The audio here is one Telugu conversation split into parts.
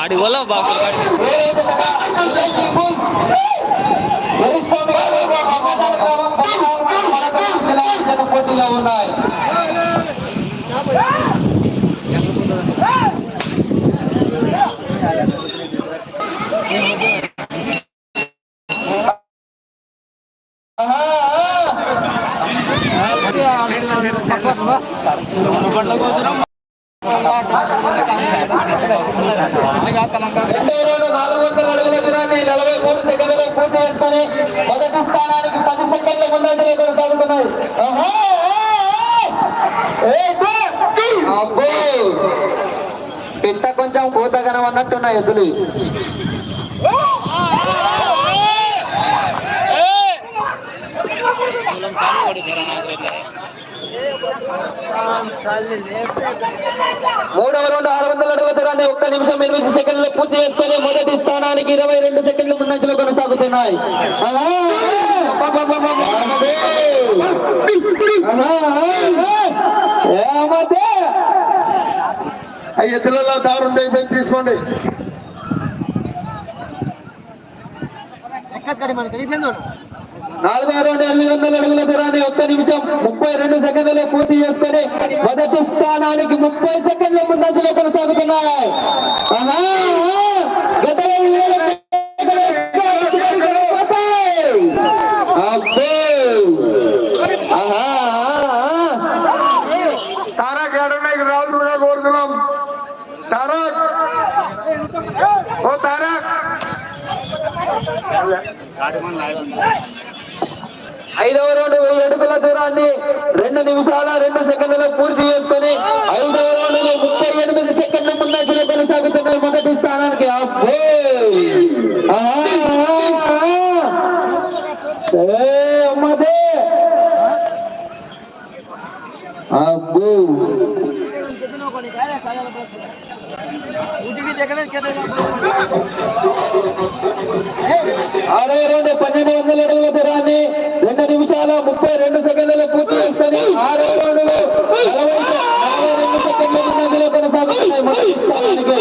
ఆడి వల్ల బాగా పోటీలో ఉన్నాయి. మొదటి స్థానానికి 10 సెకండ్ల ముందంజలో కొనసాగుతున్నాయి. పిట్ట కొంచెం కోతగనం అన్నట్టున్నాయి ఎద్దులు. మూడవ రౌండ్ 600 అడుగుల దూరాన్ని 1 నిమిషం 8 సెకండ్లు పూర్తి చేసుకుని మొదటి స్థానానికి 22 సెకండ్ల ముందంజలో కొనసాగుతున్నాయి. ఎద్దులలో దారుండే తీసుకోండి. నాలుగో రౌండ్ 800 అడుగుల దూరాన్ని 1 నిమిషం 32 సెకండ్లలో పూర్తి చేసుకుని మొదటి స్థానానికి 30 సెకండ్ల ముందంజలో కొనసాగుతున్నాయి. తారక్ ఎడడానికి రాజు కూడా కోరుతున్నాం. తారక్ ఓ తారక్ 5వ రౌండ్ 1000 అడుగుల దూరాన్ని 2 నిమిషాల 2 సెకండ్లలో పూర్తి చేసుకుని 5వ రౌండ్ 38 సెకండ్ల ముందంజలో కొనసాగుతున్నాయి మొదటి స్థానానికి. అమ్మదే అబ్బో 6వ రౌండ్ 1200 అడుగుల దూరాన్ని 2 నిమిషాల 32 సెకండ్లలో పూర్తి చేసుకొని 6వ రౌండ్లో 42 సెకండ్ల ముందంజలో కొనసాగుతున్నాయి మొదటి స్థానానికి.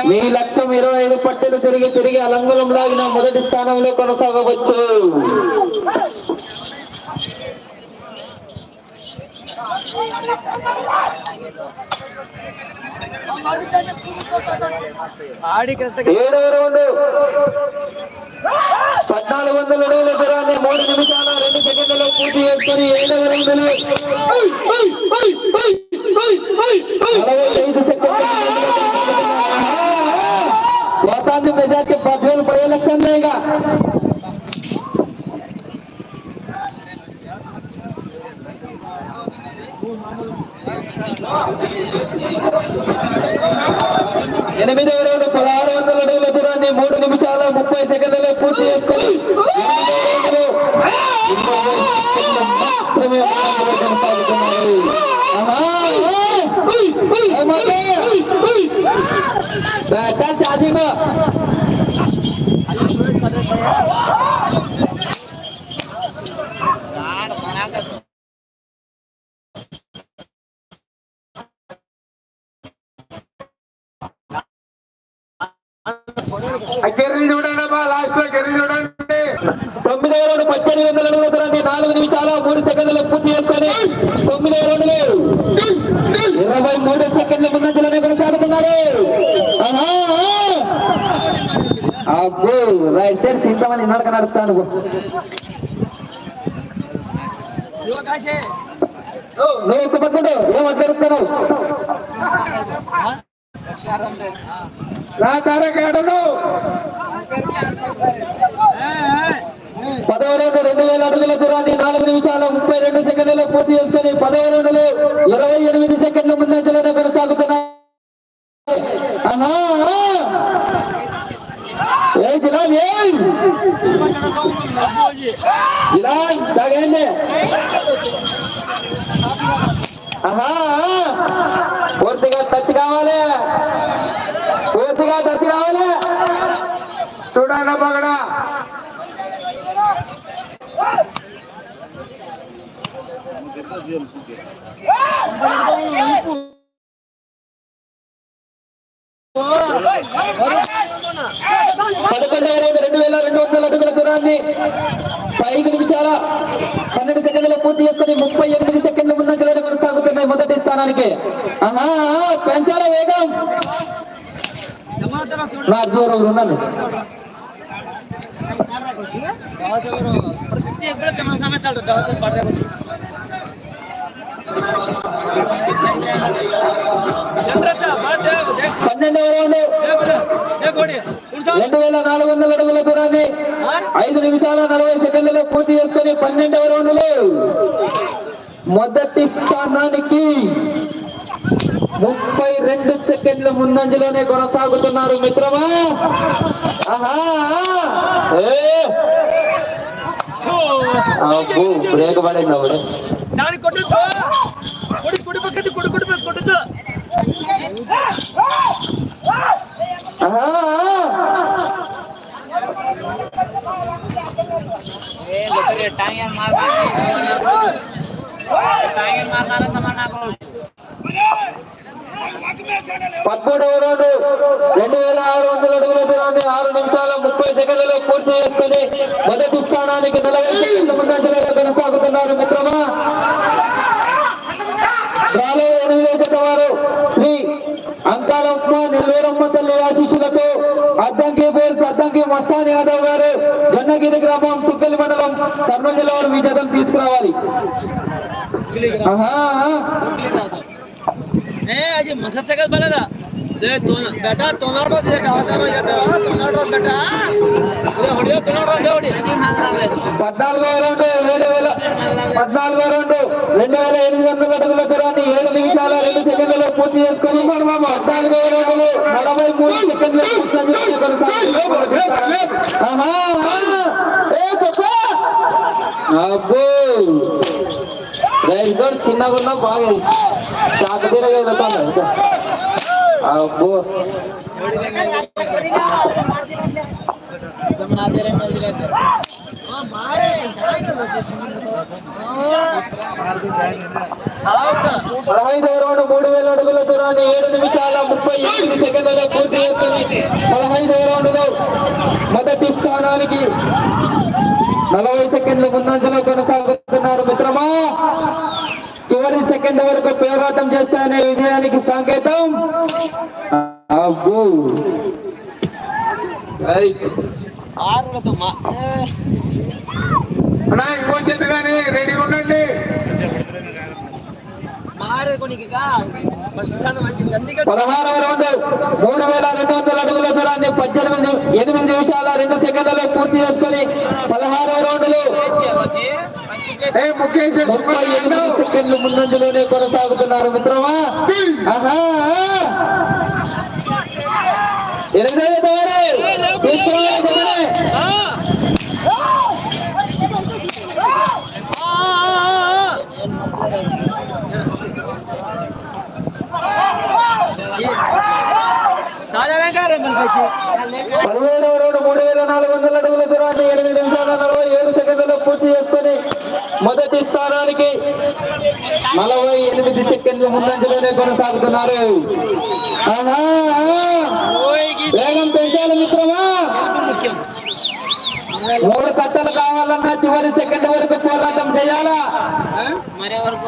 మీ లక్ష్యం 25 పట్టెలు తిరిగి అలంగులం లాగిన మొదటి స్థానంలో కొనసాగవచ్చు. ఏడవ రౌండ్ 1400 అడుగుల దూరాన్ని 3 నిమిషాల 2 సెకండ్లలో పూర్తి చేసుకుని 7వ రౌండ్లో 45 సెకండ్ల మొత్తాన్ని మెజార్టీ 10,000 లక్షలేగా. ఎనిమిదవ రౌండ్ 1600 అడుగుల దూరాన్ని 3 నిమిషాల 30 సెకండ్లలో పూర్తి చేసుకొని మాత్రమే కొనసాగుతున్నాయి. ఛార్జింగ్ కెర్రీ చూడండి అమ్మా, లాస్ట్ లో కెర్రీ చూడండి. 9వ రౌండ్ 1800 అడుగుల దూరాన్ని 4 నిమిషాల 3 సెకండ్లలో పూర్తి చేసుకొని 9వ రౌండ్లో 23 సెకండ్ల ముందంజలోనే కొనసాగుతున్నారు. అబ్బో రైట్ సైడ్ సీతమని ఇన్నడక నడుస్తాను. నువ్వు ఒక్క పక్కడు ఏమంటారు నా తారకాడను 10వ రౌండ్ 2000 అడుగుల దూరాన్ని 4 నిమిషాల 32 సెకండ్లలో పూర్తి చేసుకుని 10వ రౌండ్లో 28 సెకండ్ల ముందంజలోనే కొనసాగుతున్నాయి. పూర్తిగా టచ్ కావాలి, పూర్తిగా టచ్ కావాలి. చూడండి పగడ పదకొండవ రౌండ్ 2200 అడుగుల దూరాన్ని 5 నిమిషాల 12 సెకండ్లు పూర్తి చేసుకుని 38 సెకండ్ల ముందంజలో కొనసాగుతున్నాయి మొదటి స్థానానికి. ఆహా పెంచాల వేగం నా దూరం ఉన్నాను. పన్నెండవ రౌండ్ 2400 అడుగుల దూరాన్ని 5 నిమిషాల 40 సెకండ్లలో పూర్తి చేసుకుని 12వ రౌండ్లో మొదటి స్థానానికి 32 సెకండ్ల ముందంజలోనే కొనసాగుతున్నారు మిత్రమా. ఆహా బ్రేక్ పడింది అప్పుడు. పదమూడవ రౌండ్ 2600 అడుగుల దూరాన్ని 6 నిమిషాల 30 సెకండ్లలో పూర్తి చేసుకుని మొదటి స్థానానికి 40 సెకండ్ల ముందంజలో కొనసాగుతున్నారు మిత్రమా. రాలో 8వ జత వారు శ్రీ అంకాలమ్మ నెల్లూరమ్మ తల్లి ఆశీస్సులతో అద్దంకి బోల్స్ అద్దంకి మస్తాన్ యాదవ్ గారు జొన్నగిరి గ్రామం తుక్కలి మండలం కర్నూలు జిల్లా వారు మీ జతను తీసుకురావాలి. बेटा तोनाडो बेटा 14వ రౌండ్ 2800 అడుగుల దూరాన్ని 7 నిమిషాల 2 సెకండ్లలో పూర్తి చేసుకుని 14వ రౌండ్లో 43 సెకండ్ల అబ్బో రైతు చిన్నగా ఉన్నా బాగా చాక తిరగలుగుతాను. అబ్బో 15వ రౌండ్ 3000 అడుగుల దూరాన్ని 7 నిమిషాల 38 సెకండ్లలో పూర్తి చేసుకుని 15వ రౌండ్లో మొదటి స్థానానికి 40 సెకండ్ల ముందంజలో కొనసాగుతున్నారు మిత్రమా. చివరి సెకండ్ వరకు పోరాటం చేస్తానే విజయానికి సంకేతం. అబ్బో ఇంకో చేతి కానీ రెడీ ఉండండి. 16వ రౌండ్ 3200 అడుగుల దూరాన్ని 8 నిమిషాల 2 సెకండ్లలో పూర్తి చేసుకుని 16వ రౌండ్లో 38 సెకండ్లు ముందంజలోనే కొనసాగుతున్నారు మిత్రమా. ఆహా 17వ రౌండ్ 3400 అడుగుల దూరాన్ని 8 నిమిషాల 47 సెకండ్లలో పూర్తి చేసుకుని మొదటి స్థానానికి 48 సెకండ్ల ముందంజలోనే కొనసాగుతున్నారు. వేగం పెంచాలి మిత్రమా. 3 కట్టలు కావాలన్నా చివరి సెకండ్ వరకు పోరాటం చేయాలా. మరే వరకు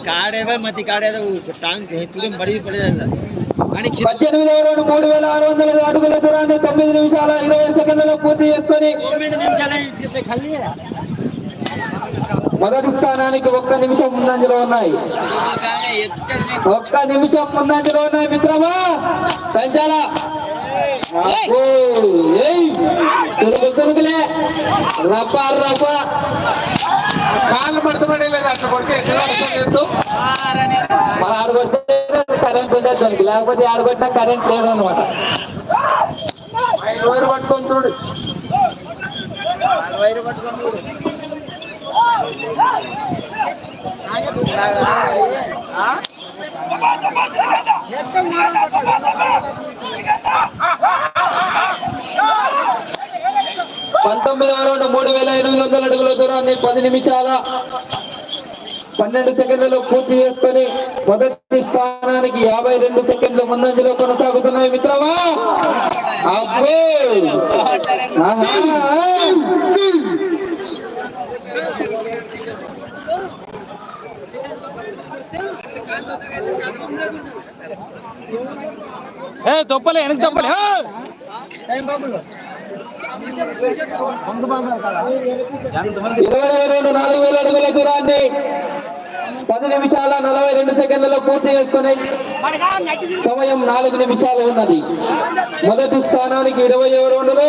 काढ़े मती काढ़े टांग बड़ी पड़े 18వ రౌండ్ 3600 అడుగుల దూరాన్ని 9 నిమిషాల 20 సెకండ్లలో పూర్తి చేసుకొని మొదటి స్థానానికి 1 నిమిషం ముందంజలో ఉన్నాయి. 1 నిమిషం ముందంజలో ఉన్నాయి మిత్రమా. పెంచాలా తిరుగులే రప్ప రప్ప కాళ్ళు పడుతున్నాడే లేదు. అట్లా కొడితే ఎట్లా చేస్తూ మన ఆడగొడితే కరెంట్ ఉండేది దానికి, లేకపోతే ఆడగొట్టినా కరెంట్ లేదు అనమాట. 5 వైరు పట్టుకొని చూడు, 5 వైరు పట్టుకొని చూడు. 19వ రౌండ్ 3800 అడుగుల దూరాన్ని 10 నిమిషాల 12 సెకండ్లలో పూర్తి చేసుకొని మొదటి స్థానానికి 52 సెకండ్లు ముందంజలో కొనసాగుతున్నాయి మిత్రమా. అబ్బో తొప్పలే వెనక తొప్పలే 22,400 అడుగుల దూరాన్ని 10 నిమిషాల 42 సెకండ్లలో పూర్తి చేసుకుని సమయం 4 నిమిషాలు ఉన్నది. మొదటి స్థానానికి 20వ రౌండ్లు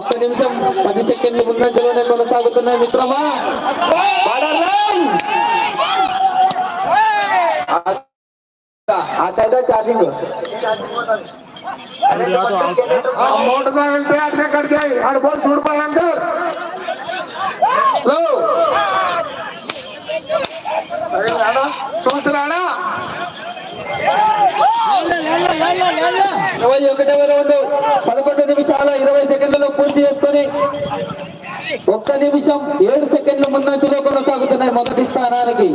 1 నిమిషం 10 సెకండ్లు ముందంజలోనే కొనసాగుతున్నాయి మిత్రమా. आता है चार्जिंग अमाउंट में मिलते हैं अपने कर जाए हर बहुत दूर पर अंदर लो अरे लाना सोच लाना 21వ రౌండ్ 11 నిమిషాల 20 సెకండ్లలో పూర్తి చేసుకొని 1 నిమిషం 7 సెకండ్ల ముందంజలో కొనసాగుతున్నాయి మొదటి స్థానానికి.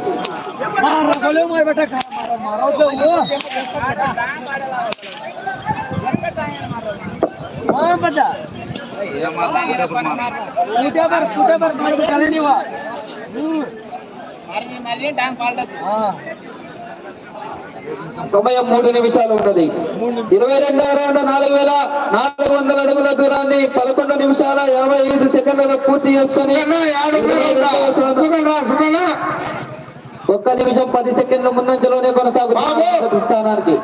సమయం 3 నిమిషాలు ఉన్నది. 22వ రౌండ్ 4,400 అడుగుల దూరాన్ని 11 నిమిషాల 55 సెకండ్లలో పూర్తి చేసుకొని 1 నిమిషం 10 సెకండ్ల ముందంజలోనే కొనసాగుతుంది స్థానానికి.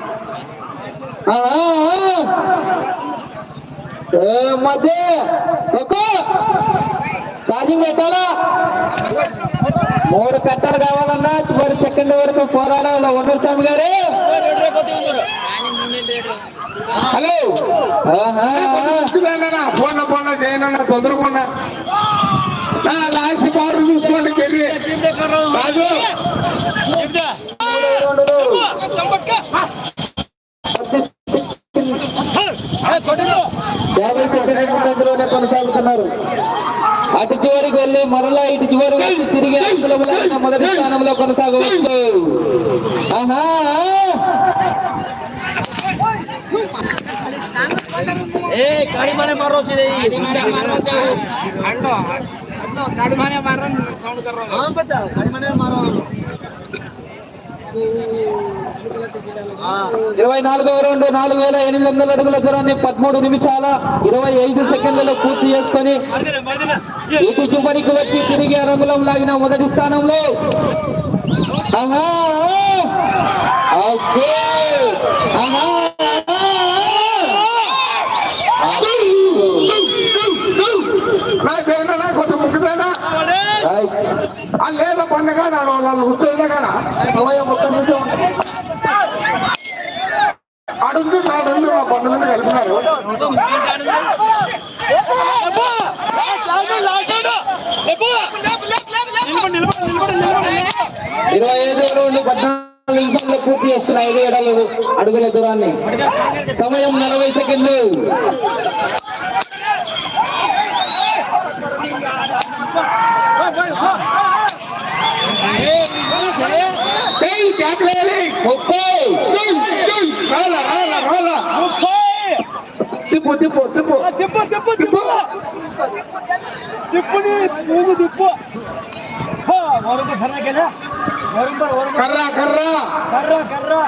మధ్య ఛార్జింగ్ పెట్టాలా 3 కట్టలు కావాలన్నా చివరి సెకండ్ వరకు పోరాడాలి. వండర్ స్వామి గారు హలో ఫోన్ చేయనన్నా తొందరకున్నా లాస్ట్ పవర్ చూసుకోండి. రాజు 50 సెకండ్ల ముందంజలోనే కొనసాగుతున్నారు. అటు చివరికి వెళ్ళి మరలా ఇటు చివరి వచ్చి తిరిగి అందులో మొదటి స్థానంలో కొనసాగవచ్చు. ఇరవై 24వ రౌండ్ 4,800 అడుగుల దూరాన్ని 13 నిమిషాల 25 సెకండ్లలో పూర్తి చేసుకొని ఇటు చివరికి వచ్చి తిరిగి రంగులం లాగిన మొదటి స్థానంలో లేదా పండుగ ఉత్తైనా కదా సమయం 1 నిమిషం అడుగు నాడు మా పండుగ కలిపినారు. 25వ రౌండ్ 14 నిమిషాల్లో పూర్తి చేసుకున్న 5 అడుగుల దూరాన్ని సమయం 40 సెకండ్లు. తిప్పు తిప్పు తిప్పు తిప్పు తిప్పు తిప్పు తిప్పుని మూడు తిప్పు కర్రా కర్రా కర్రా కర్రా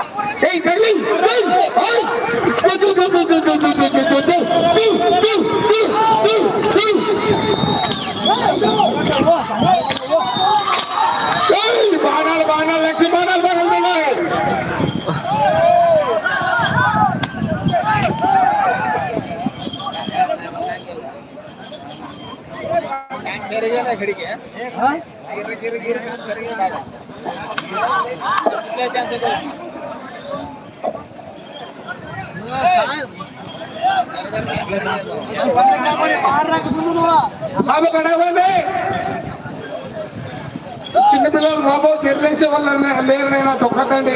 బాణాలు బాణాలు లక్ష్మి బాణాలు బాగుంటున్నాయి. చిన్నపిల్లలు బాబు నిర్ణయించే వాళ్ళు లేరు. నేను తొక్కకండి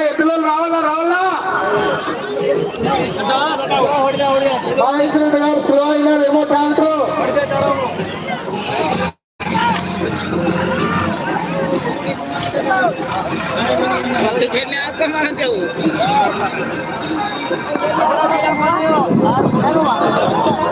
ఎద్దులో రావాలా రావాలా స్లో అయినా ఏమో ట్రాక్టర్ మనం